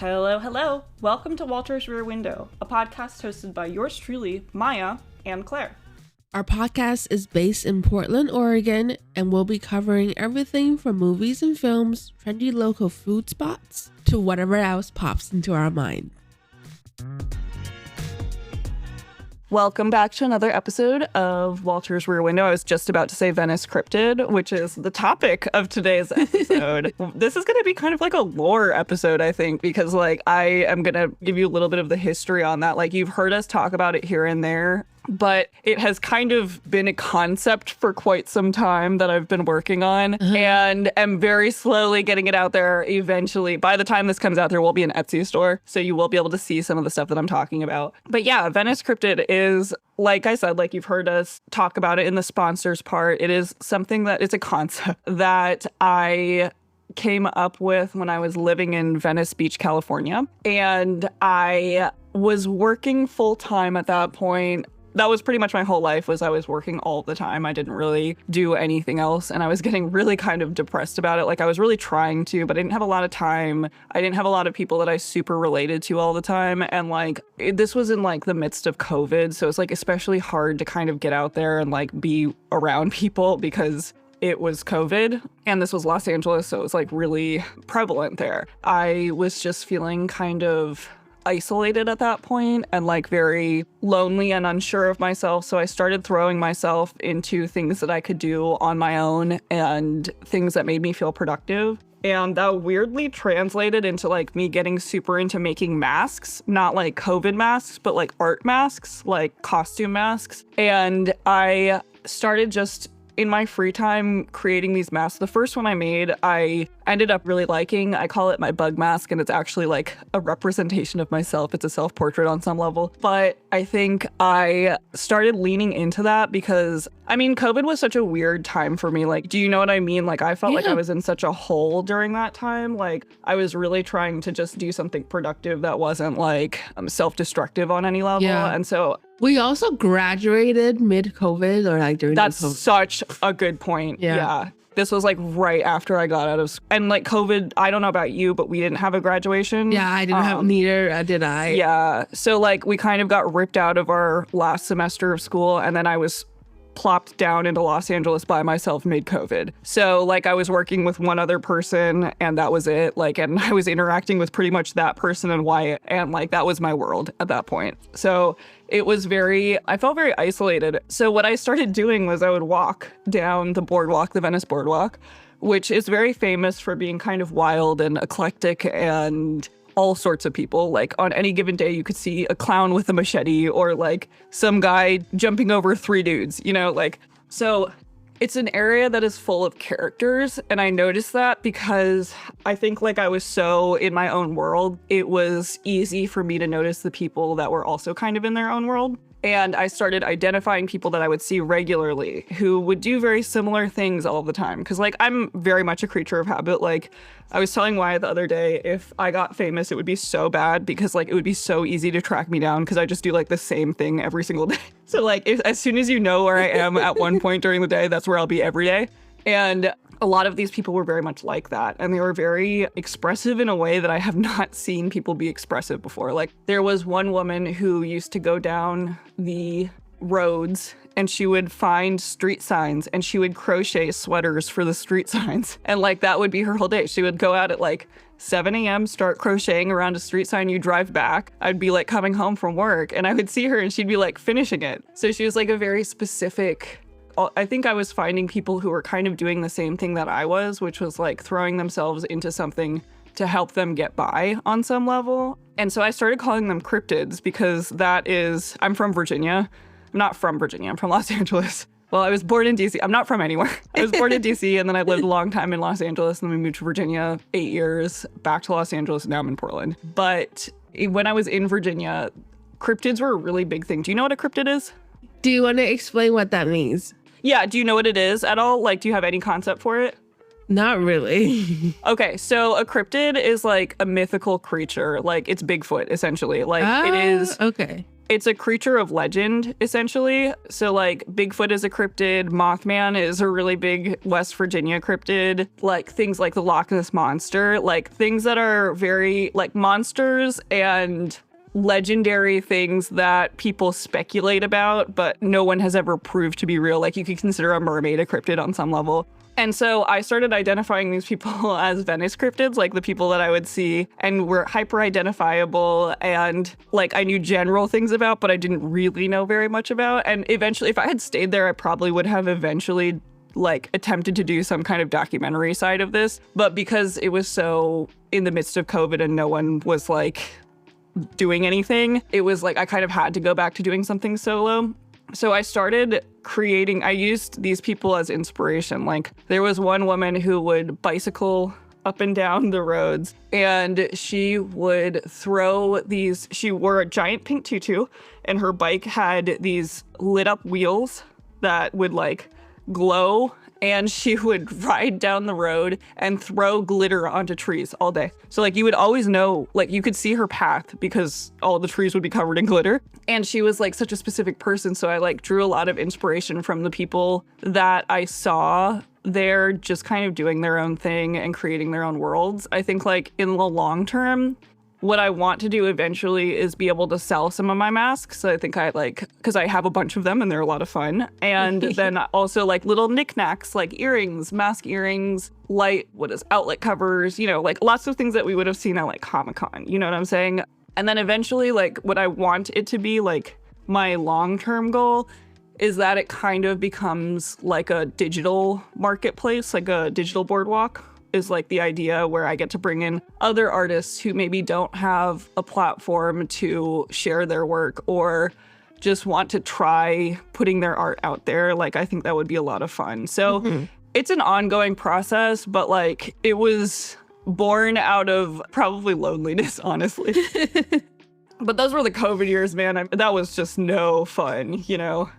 Hello, hello. Welcome to Walter's Rear Window, a podcast hosted by yours truly, Maya and Claire. Our podcast is based in Portland, Oregon, and we'll be covering everything from movies and films, trendy local food spots, to whatever else pops into our mind. Welcome back to another episode of Walter's Rear Window. I was just about to say Venice Cryptid, which is the topic of today's episode. This is going to be kind of like a lore episode, I think, because I am going to give you a little bit of the history on that. You've heard us talk about it here and there, but it has kind of been a concept for quite some time that I've been working on and am very slowly getting it out there. Eventually, by the time this comes out, there will be an Etsy store, so you will be able to see some of the stuff that I'm talking about. But yeah, Venice Cryptid is, like I said, you've heard us talk about it in the sponsors part. It is something that it's a concept that I came up with when I was living in Venice Beach, California. And I was working full time at that point. That was pretty much my whole life, was I was working all the time. I didn't really do anything else. And I was getting really kind of depressed about it. I was really trying to, but I didn't have a lot of time. I didn't have a lot of people that I super related to all the time. And this was in the midst of COVID. So it's especially hard to kind of get out there and be around people because it was COVID, and this was Los Angeles. So it was really prevalent there. I was just feeling kind of isolated at that point and very lonely and unsure of myself. So I started throwing myself into things that I could do on my own and things that made me feel productive. And that weirdly translated into me getting super into making masks, not COVID masks, but art masks, costume masks. And I started just in my free time creating these masks. The first one I made, I ended up really liking. I call it my bug mask, and it's actually a representation of myself. It's a self-portrait on some level. But I think I started leaning into that because, COVID was such a weird time for me. Do you know what I mean? I felt like I was in such a hole during that time. I was really trying to just do something productive that wasn't self-destructive on any level. Yeah. And so we also graduated mid-COVID or during That's COVID. Such a good point. Yeah. This was right after I got out of school. And COVID, I don't know about you, but we didn't have a graduation. Yeah, I didn't have, neither did I. Yeah. So we kind of got ripped out of our last semester of school, and then I was plopped down into Los Angeles by myself mid-COVID. So I was working with one other person, and that was it. And I was interacting with pretty much that person and Wyatt, and that was my world at that point. So it was I felt very isolated. So what I started doing was I would walk down the boardwalk, the Venice Boardwalk, which is very famous for being kind of wild and eclectic and all sorts of people. On any given day, you could see a clown with a machete or some guy jumping over three dudes, so it's an area that is full of characters. And I noticed that because I think I was so in my own world, it was easy for me to notice the people that were also kind of in their own world. And I started identifying people that I would see regularly who would do very similar things all the time. Because I'm very much a creature of habit. I was telling Wyatt the other day, if I got famous, it would be so bad because it would be so easy to track me down because I just do the same thing every single day. So as soon as you know where I am at one point during the day, that's where I'll be every day. And a lot of these people were very much like that. And they were very expressive in a way that I have not seen people be expressive before. There was one woman who used to go down the roads and she would find street signs and she would crochet sweaters for the street signs. And that would be her whole day. She would go out at 7 a.m., start crocheting around a street sign. You drive back. I'd be coming home from work and I would see her and she'd be finishing it. So she was a very specific, I think I was finding people who were kind of doing the same thing that I was, which was throwing themselves into something to help them get by on some level. And so I started calling them cryptids because I'm from Virginia. I'm not from Virginia, I'm from Los Angeles. Well, I was born in DC. I'm not from anywhere. I was born in DC and then I lived a long time in Los Angeles and then we moved to Virginia, 8 years, back to Los Angeles, now I'm in Portland. But when I was in Virginia, cryptids were a really big thing. Do you know what a cryptid is? Do you want to explain what that means? Yeah, do you know what it is at all? Do you have any concept for it? Not really. Okay, so a cryptid is a mythical creature. It's Bigfoot, essentially. It is. Okay. It's a creature of legend, essentially. So, like, Bigfoot is a cryptid. Mothman is a really big West Virginia cryptid. Like, things like the Loch Ness Monster. Like, things that are very, like, monsters and legendary things that people speculate about, but no one has ever proved to be real. Like, you could consider a mermaid a cryptid on some level. And so I started identifying these people as Venice cryptids, like the people that I would see, and were hyper identifiable, and like I knew general things about, but I didn't really know very much about. And eventually, if I had stayed there, I probably would have eventually like attempted to do some kind of documentary side of this. But because it was so in the midst of COVID and no one was like doing anything, it was like I kind of had to go back to doing something solo. So I started creating, I used these people as inspiration. Like, there was one woman who would bicycle up and down the roads, and she would throw these, she wore a giant pink tutu, and her bike had these lit up wheels that would like glow, and she would ride down the road and throw glitter onto trees all day. So like you would always know, like you could see her path because all the trees would be covered in glitter. And she was like such a specific person. So I like drew a lot of inspiration from the people that I saw there just kind of doing their own thing and creating their own worlds. I think like in the long term, what I want to do eventually is be able to sell some of my masks. So I think I like, because I have a bunch of them and they're a lot of fun. And then also like little knickknacks, like earrings, mask earrings, outlet covers, you know, like lots of things that we would have seen at like Comic-Con, you know what I'm saying? And then eventually like what I want it to be, like my long-term goal is that it kind of becomes like a digital marketplace, like a digital boardwalk. Is like the idea where I get to bring in other artists who maybe don't have a platform to share their work or just want to try putting their art out there. Like, I think that would be a lot of fun. So it's an ongoing process, but like it was born out of probably loneliness, honestly. But those were the COVID years, man. That was just no fun, you know?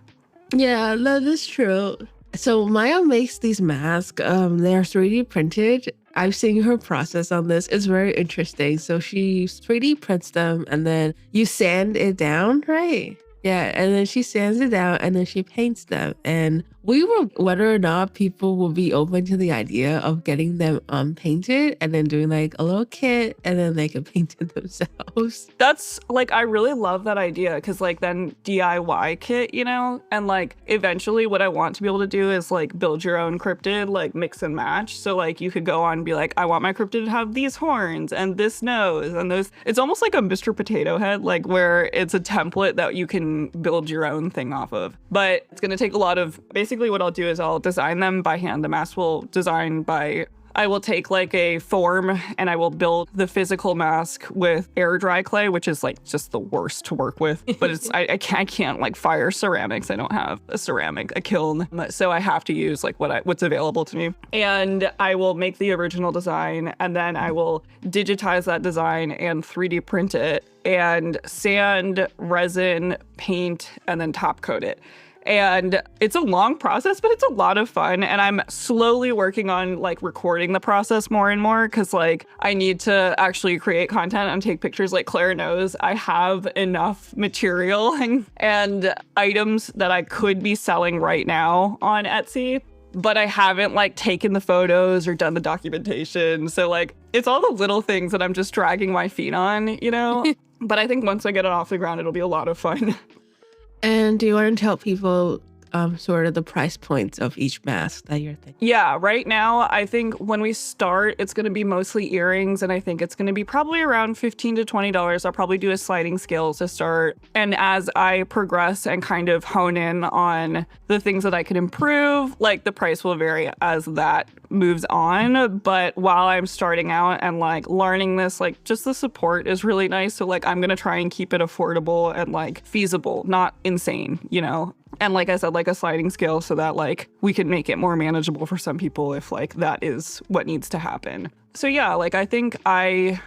Yeah, no, that's true. So Maya makes these masks. They're 3D printed. I've seen her process on this. It's very interesting. So she 3D prints them and then you sand it down, right? Yeah, and then she sands it down and then she paints them. And we were whether or not people will be open to the idea of getting them painted and then doing like a little kit and then they can paint it themselves. That's like, I really love that idea because like then DIY kit, you know, and like eventually what I want to be able to do is like build your own cryptid, like mix and match. So like you could go on and be like, I want my cryptid to have these horns and this nose and those. It's almost like a Mr. Potato Head, like where it's a template that you can build your own thing off of. But it's going to take a lot of, basically what I'll do is I'll design them by hand. The mask will design by, I will take like a form and I will build the physical mask with air dry clay, which is like just the worst to work with. But it's I can't like fire ceramics. I don't have a kiln. So I have to use like what's available to me. And I will make the original design and then I will digitize that design and 3D print it and sand, resin, paint, and then top coat it. And it's a long process, but it's a lot of fun. And I'm slowly working on like recording the process more and more because like I need to actually create content and take pictures. Like Claire knows I have enough material and items that I could be selling right now on Etsy, but I haven't like taken the photos or done the documentation. So like it's all the little things that I'm just dragging my feet on, you know? But I think once I get it off the ground, it'll be a lot of fun. And do you want to tell people sort of the price points of each mask that you're thinking? Yeah, right now, I think when we start, it's going to be mostly earrings, and I think it's going to be probably around $15 to $20. I'll probably do a sliding scale to start. And as I progress and kind of hone in on the things that I can improve, like the price will vary as that moves on. But while I'm starting out and like learning this, like just the support is really nice. So like I'm going to try and keep it affordable and like feasible, not insane, you know? And like I said, like a sliding scale so that like we can make it more manageable for some people if like that is what needs to happen. So yeah, like I think I'm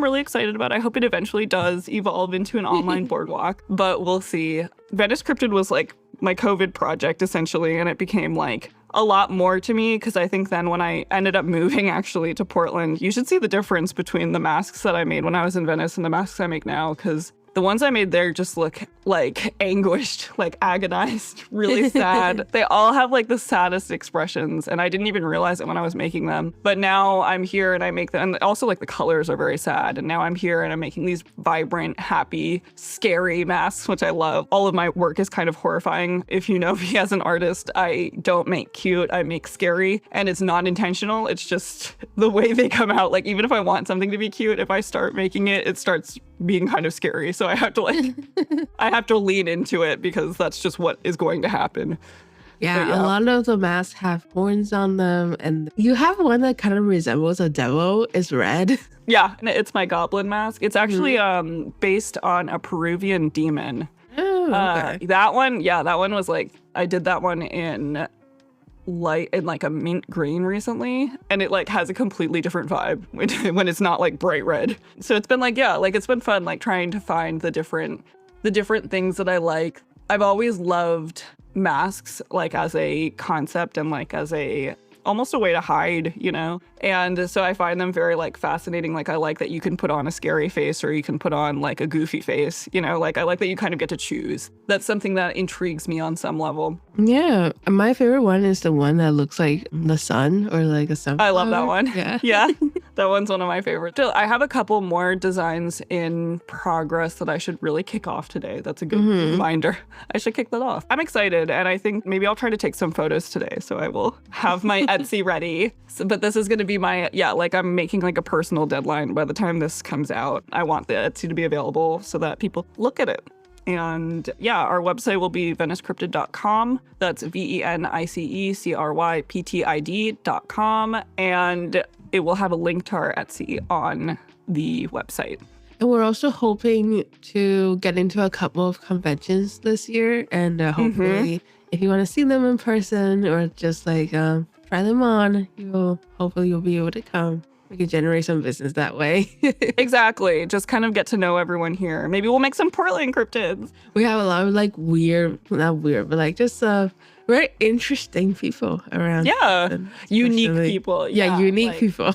really excited about it. I hope it eventually does evolve into an online boardwalk, but we'll see. Venice Cryptid was like my COVID project essentially, and it became like a lot more to me because I think then when I ended up moving actually to Portland, you should see the difference between the masks that I made when I was in Venice and the masks I make now because The ones I made there just look like anguished, like agonized, really sad. They all have like the saddest expressions, and I didn't even realize it when I was making them. But now I'm here and I make them, and also like the colors are very sad. And now I'm here and I'm making these vibrant, happy, scary masks, which I love. All of my work is kind of horrifying. If you know me as an artist, I don't make cute, I make scary, and it's not intentional. It's just the way they come out. Like even if I want something to be cute, if I start making it, it starts being kind of scary. So I have to like, I have to lean into it because that's just what is going to happen. Yeah, a lot of the masks have horns on them, and you have one that kind of resembles a devil. It's red. Yeah, it's my goblin mask. It's actually based on a Peruvian demon. Oh, okay. That one was like, I did that one in like a mint green recently, and it like has a completely different vibe when it's not like bright red. So it's been like, yeah, like it's been fun like trying to find the different things that I like. I've always loved masks like as a concept and like as a almost a way to hide, you know? And so I find them very like fascinating. Like I like that you can put on a scary face or you can put on like a goofy face, you know? Like I like that you kind of get to choose. That's something that intrigues me on some level. Yeah, my favorite one is the one that looks like the sun or like a sunflower. I love that one. Yeah. Yeah, that one's one of my favorites. Still, I have a couple more designs in progress that I should really kick off today. That's a good reminder. I should kick that off. I'm excited, and I think maybe I'll try to take some photos today, so I will have my Etsy ready. So, but this is going to be my, like I'm making like a personal deadline by the time this comes out. I want the Etsy to be available so that people look at it. And yeah, our website will be venicecryptid.com. That's venicecryptid.com. And it will have a link to our Etsy on the website. And we're also hoping to get into a couple of conventions this year. And hopefully, if you want to see them in person or just like try them on, hopefully you'll be able to come. We can generate some business that way. Exactly. Just kind of get to know everyone here. Maybe we'll make some Portland cryptids. We have a lot of like not weird, but like just very interesting people around. Yeah. Unique people. Yeah, unique people.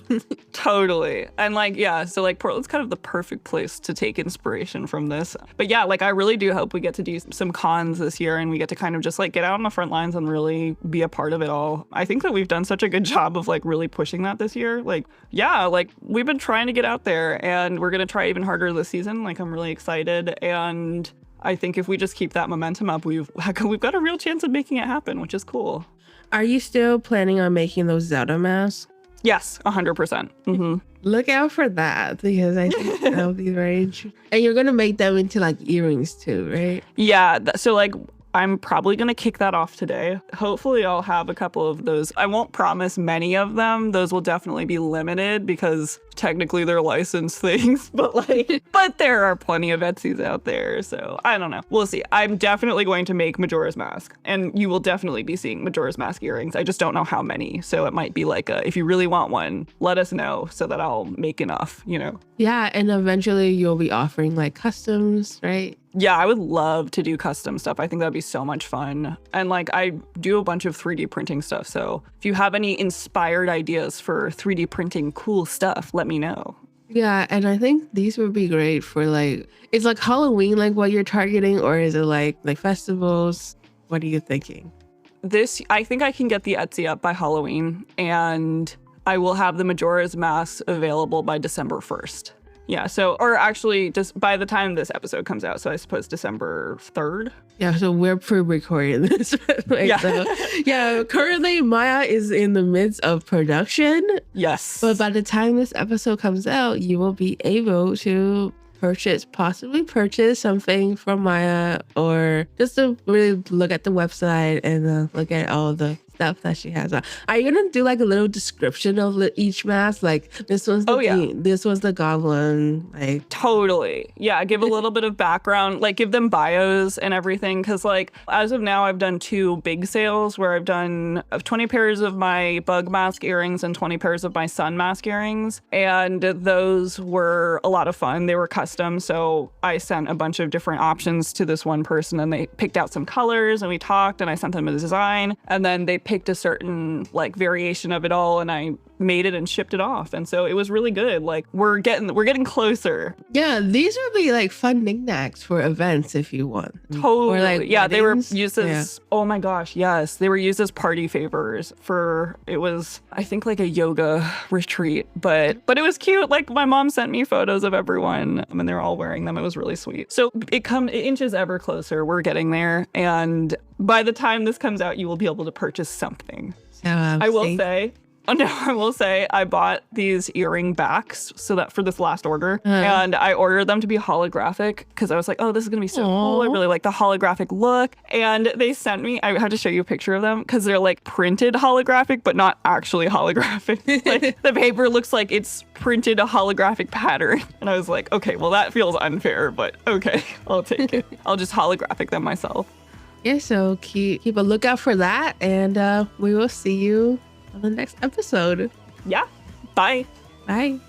Totally. And like, yeah, so like Portland's kind of the perfect place to take inspiration from this. But yeah, like I really do hope we get to do some cons this year and we get to kind of just like get out on the front lines and really be a part of it all. I think that we've done such a good job of like really pushing that this year. Like, yeah, like we've been trying to get out there and we're going to try even harder this season. Like I'm really excited, and I think if we just keep that momentum up, we've got a real chance of making it happen, which is cool. Are you still planning on making those Zelda masks? Yes, 100%. Look out for that, because I think that'll be very interesting. And you're going to make them into like earrings too, right? Yeah. So like I'm probably going to kick that off today. Hopefully I'll have a couple of those. I won't promise many of them. Those will definitely be limited because technically they're licensed things, but there are plenty of Etsy's out there. So I don't know. We'll see. I'm definitely going to make Majora's Mask, and you will definitely be seeing Majora's Mask earrings. I just don't know how many. So it might be like if you really want one, let us know so that I'll make enough, you know? Yeah. And eventually you'll be offering like customs, right? Yeah, I would love to do custom stuff. I think that'd be so much fun. And like I do a bunch of 3D printing stuff. So if you have any inspired ideas for 3D printing cool stuff, let me know. Yeah, and I think these would be great for like, it's like Halloween, like what you're targeting, or is it like festivals? What are you thinking? I think I can get the Etsy up by Halloween, and I will have the Majora's Mask available by December 1st. Yeah, so, or actually just by the time this episode comes out, so I suppose December 3rd. Yeah, so we're pre-recording this. Yeah, currently Maya is in the midst of production. Yes. But by the time this episode comes out, you will be able to possibly purchase something from Maya, or just to really look at the website and look at all the stuff that she has on. Are you gonna do like a little description of each mask? Like this one's this was the goblin. Like totally, yeah. Give a little bit of background, like give them bios and everything. Because like as of now, I've done 2 big sales where I've done 20 pairs of my bug mask earrings and 20 pairs of my sun mask earrings, and those were a lot of fun. They were custom, so I sent a bunch of different options to this one person, and they picked out some colors, and we talked, and I sent them a design, and then they picked a certain like variation of it all, and I made it and shipped it off. And so it was really good. Like we're getting closer. Yeah, these would be like fun knickknacks for events if you want. Totally. Or like yeah, they were weddings. used as oh my gosh, yes. They were used as party favors for it was I think like a yoga retreat. But it was cute. Like my mom sent me photos of everyone and they're all wearing them. It was really sweet. So it inches ever closer. We're getting there. And by the time this comes out, you will be able to purchase something. So, I will say I bought these earring backs so that for this last order and I ordered them to be holographic because I was like, oh, this is going to be so cool. I really like the holographic look. And they sent me, I had to show you a picture of them because they're like printed holographic, but not actually holographic. Like the paper looks like it's printed a holographic pattern. And I was like, okay, well, that feels unfair, but okay, I'll take it. I'll just holographic them myself. Yeah, so keep a lookout for that, and we will see you on the next episode. Yeah. Bye. Bye.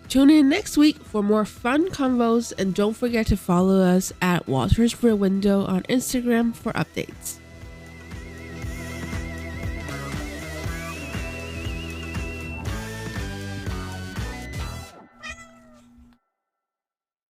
Tune in next week for more fun convos, and don't forget to follow us at Walter's Rear Window on Instagram for updates.